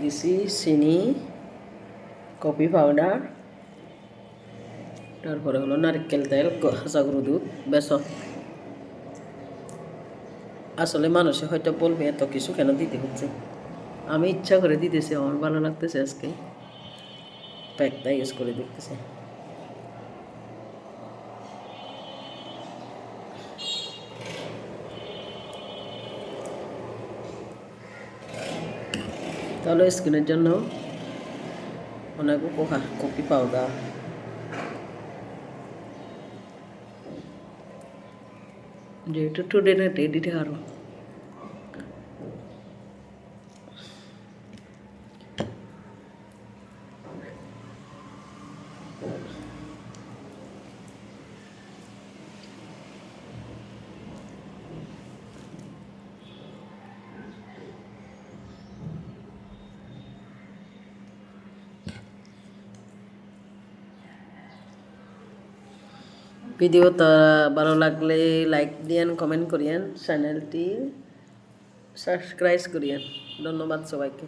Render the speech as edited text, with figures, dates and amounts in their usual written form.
দিছি চিনি, coffee powder, তারপরে হলো নারকেল তেল, কাঁচা গরুর দুধ, বেসন। আসলে মানুষে হয়তো বলবে এত কিছু কেন দিতে হচ্ছে, আমি ইচ্ছা করে দিতেছি, আমার ভালো লাগতেছে আজকে, প্যাকটা ইউজ করে দেখতেছি। তাহলে স্কিনের জন্য অনেক উপকার কফি পাউডার। যেহেতু টুডে না টেডিতে আরো ভিডিওটা ভালো লাগলে লাইক দিয়েন, কমেন্ট করিয়েন, চ্যানেলটি সাবস্ক্রাইব করিয়েন। ধন্যবাদ সবাইকে।